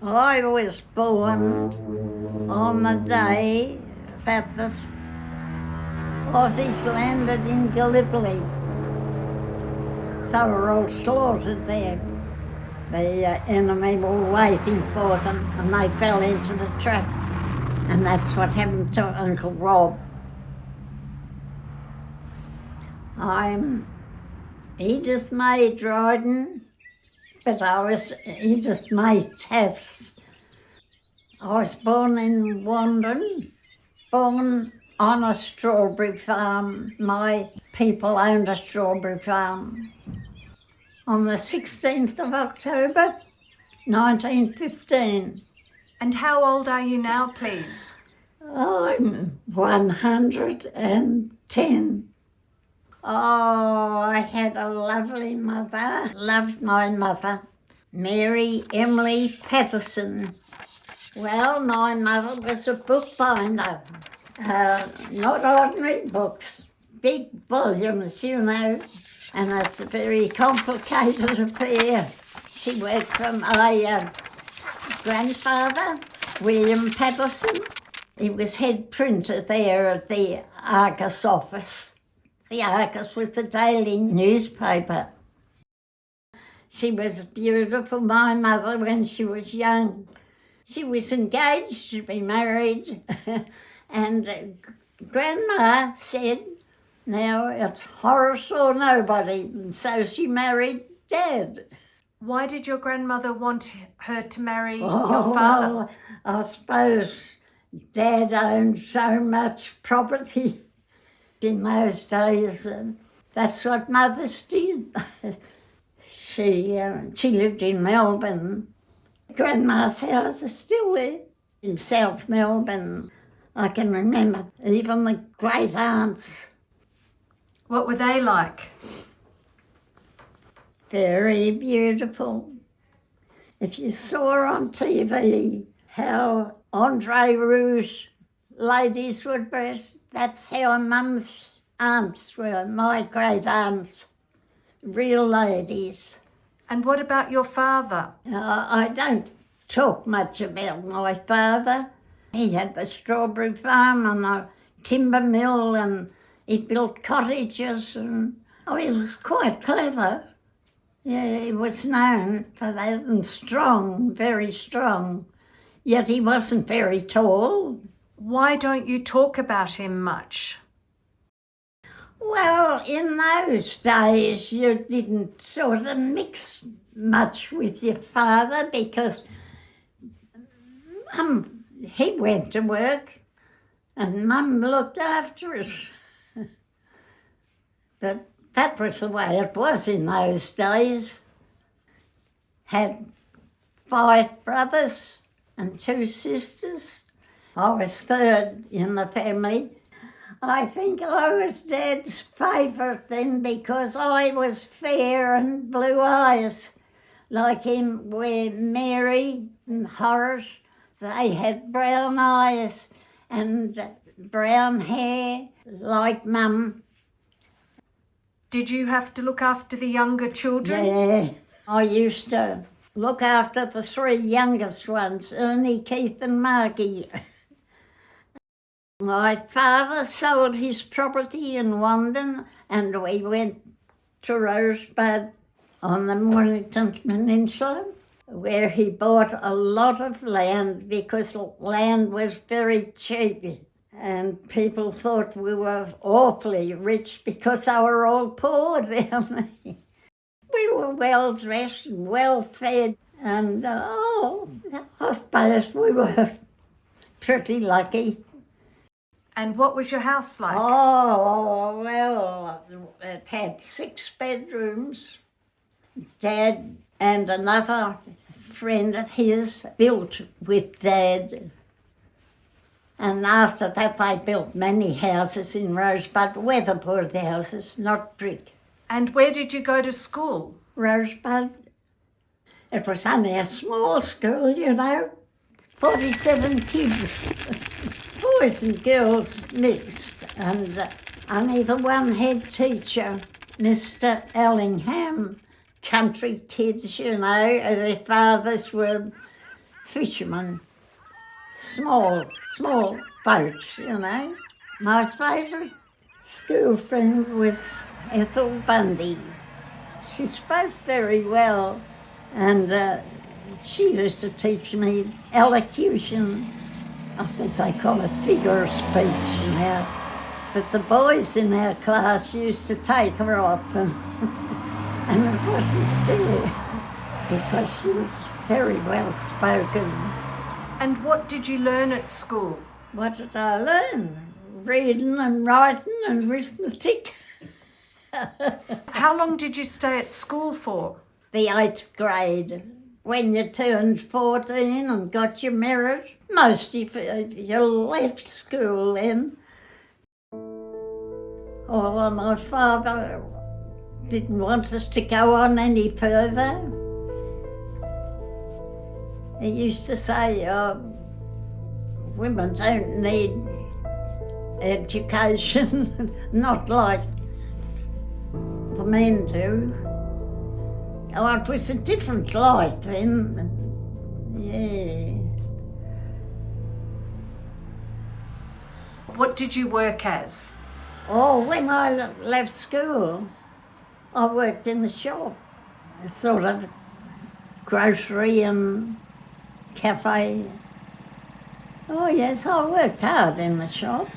I was born on the day that the Aussies landed in Gallipoli. They were all slaughtered there. The enemy were waiting for them and they fell into the trap. And that's what happened to Uncle Rob. I'm Edith May Dryden, but I was Edith May Taffs. I was born in Wandin, born on a strawberry farm. My people owned a strawberry farm. On the 16th of October, 1915. And how old are you now, please? I'm 110. Oh, I had a lovely mother. Loved my mother, Mary Emily Patterson. Well, my mother was a bookbinder. Not ordinary books, big volumes, you know, and it's a very complicated affair. She worked for my grandfather, William Patterson. He was head printer there at the Argus office. The Argus was the daily newspaper. She was beautiful, my mother, when she was young. She was engaged to be married, and Grandma said, now it's Horace or nobody, and so she married Dad. Why did your grandmother want her to marry your father? Well, I suppose Dad owned so much property in those days, and that's what mothers did. She lived in Melbourne. Grandma's house is still there in South Melbourne. I can remember even the great aunts. What were they like? Very beautiful. If you saw on TV how Andre Rouge ladies were dressed, that's how Mum's aunts were, my great aunts, real ladies. And what about your father? I don't talk much about my father. He had the strawberry farm and a timber mill, and he built cottages, and he was quite clever. Yeah, he was known for that, and strong, very strong. Yet he wasn't very tall. Why don't you talk about him much? Well, in those days you didn't sort of mix much with your father because he went to work and Mum looked after us. But that was the way it was in those days. Had 5 brothers and 2 sisters. I was third in the family. I think I was Dad's favourite then because I was fair and blue eyes like him, where Mary and Horace, they had brown eyes and brown hair like Mum. Did you have to look after the younger children? Yeah, I used to look after the 3 youngest ones, Ernie, Keith and Margie. My father sold his property in Wandin and we went to Rosebud on the Mornington Peninsula, where he bought a lot of land because land was very cheap and people thought we were awfully rich because they were all poor down there. We were well dressed and well fed and I suppose we were pretty lucky. And what was your house like? Oh, well, it had 6 bedrooms. Dad and another friend of his built with Dad. And after that, they built many houses in Rosebud, weatherboard houses, not brick. And where did you go to school? Rosebud. It was only a small school, you know, 47 kids. Boys and girls mixed, and only the one head teacher, Mr. Ellingham. Country kids, you know, their fathers were fishermen, small boats, you know. My favourite school friend was Ethel Bundy. She spoke very well, and she used to teach me elocution. I think they call it figure of speech now. But the boys in our class used to take her off, and it wasn't fair because she was very well spoken. And what did you learn at school? What did I learn? Reading and writing and arithmetic. How long did you stay at school for? The 8th grade. When you turned 14 and got your merit, most of you left school then. Oh, well, my father didn't want us to go on any further. He used to say, women don't need education, not like the men do. Oh, it was a different life then, yeah. What did you work as? Oh, when I left school, I worked in the shop, a sort of grocery and cafe. Oh yes, I worked hard in the shop.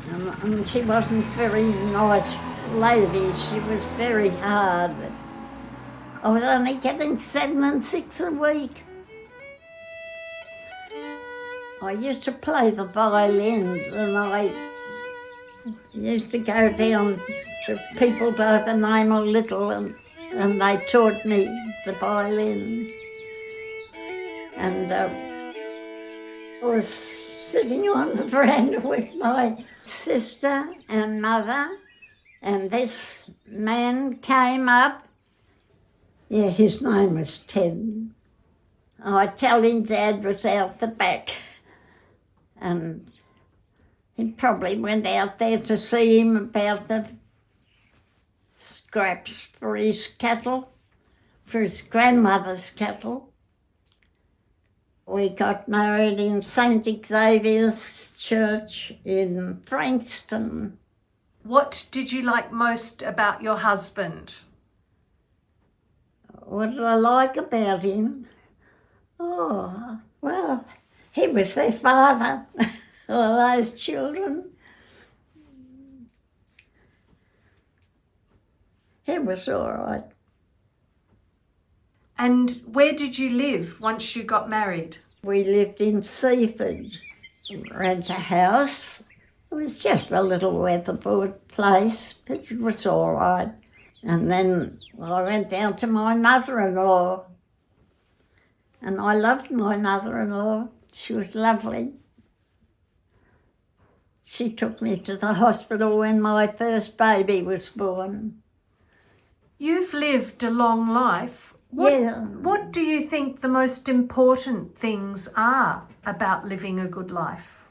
And she wasn't a very nice lady, she was very hard. I was only getting 7 and 6 a week. I used to play the violin, and I used to go down to people by the name of Little, and they taught me the violin. And I was sitting on the veranda with my sister and mother, and this man came up. Yeah, his name was Ted. I tell him Dad was out the back, and he probably went out there to see him about the scraps for his cattle, for his grandmother's cattle. We got married in St Xavier Church in Frankston. What did you like most about your husband? What did I like about him? Oh, well, he was their father, all those children. He was all right. And where did you live once you got married? We lived in Seaford, rent a house. It was just a little weatherboard place, but it was all right. And then I went down to my mother-in-law, and I loved my mother-in-law. She was lovely. She took me to the hospital when my first baby was born. You've lived a long life. Yeah. What do you think the most important things are about living a good life?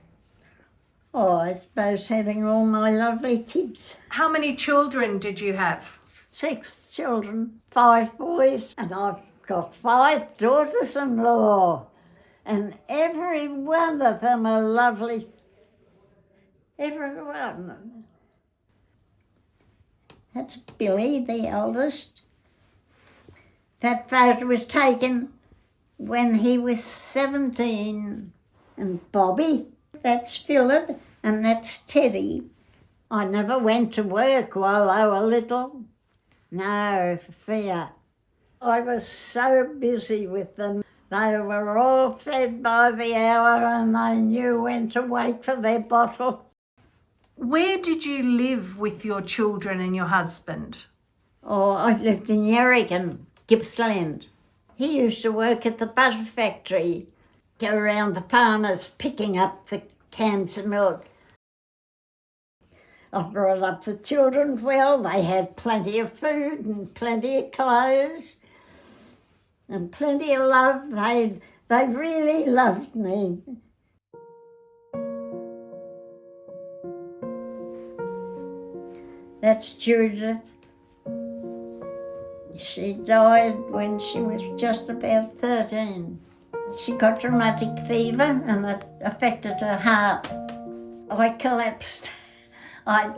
Oh, I suppose having all my lovely kids. How many children did you have? 6 children, 5 boys, and I've got 5 daughters-in-law, and every one of them are lovely. Every one. That's Billy, the eldest. That photo was taken when he was 17. And Bobby, that's Philip, and that's Teddy. I never went to work while they were little. No, for fear. I was so busy with them. They were all fed by the hour, and they knew when to wait for their bottle. Where did you live with your children and your husband? Oh, I lived in Yackandandah, Gippsland. He used to work at the butter factory, go around the farmers picking up the cans of milk. I brought up the children well. They had plenty of food and plenty of clothes and plenty of love. They really loved me. That's Judith. She died when she was just about 13. She got rheumatic fever and it affected her heart. I collapsed. I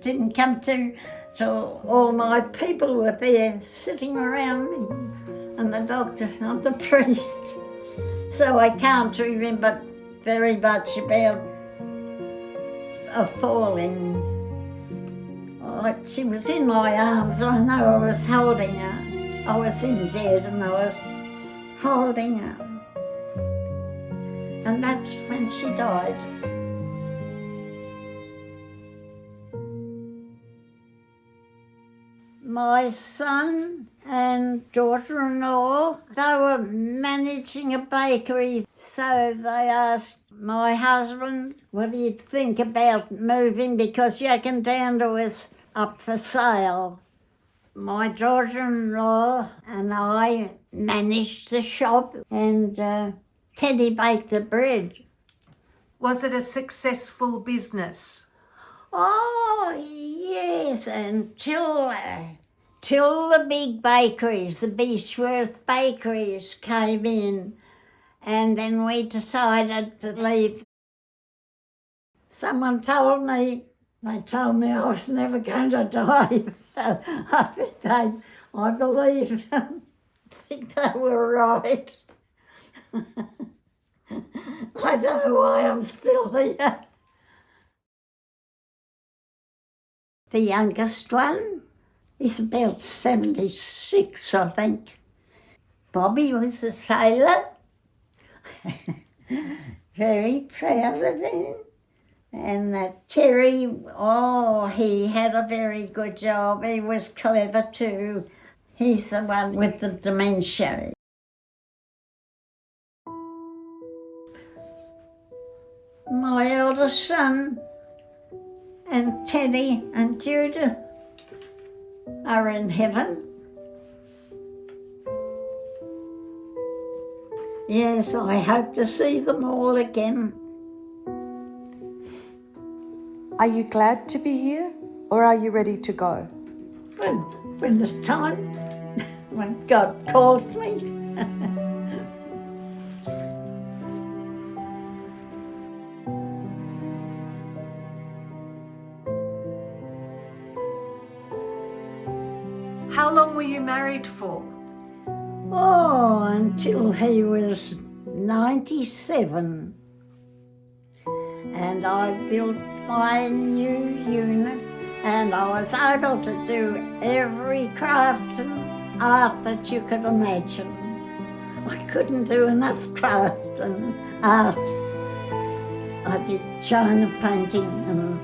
didn't come to till all my people were there sitting around me, and the doctor and the priest. So I can't remember very much about falling. She was in my arms. I know I was holding her. I was in bed and I was holding her. And that's when she died. My son and daughter-in-law, they were managing a bakery, so they asked my husband what he'd think about moving because Yackandandah was up for sale. My daughter-in-law and I managed the shop and Teddy baked the bread. Was it a successful business? Oh, yes, until the big bakeries, the Beechworth bakeries came in, and then we decided to leave. Someone told me I was never going to die. I believe them. I think they were right. I don't know why I'm still here. The youngest one is about 76, I think. Bobby was a sailor. Very proud of him. And Terry, he had a very good job. He was clever too. He's the one with the dementia. My eldest son and Teddy and Judith are in heaven. Yes, I hope to see them all again. Are you glad to be here, or are you ready to go? When there's time, when God calls me. How long were you married for? Oh, until he was 97. And I built my new unit and I was able to do every craft and art that you could imagine. I couldn't do enough craft and art. I did china painting and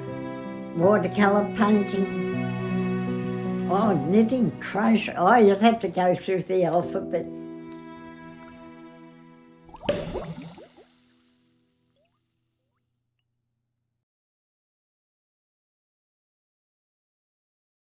watercolour painting. Oh, knitting, crochet. Oh, you'd have to go through the alphabet.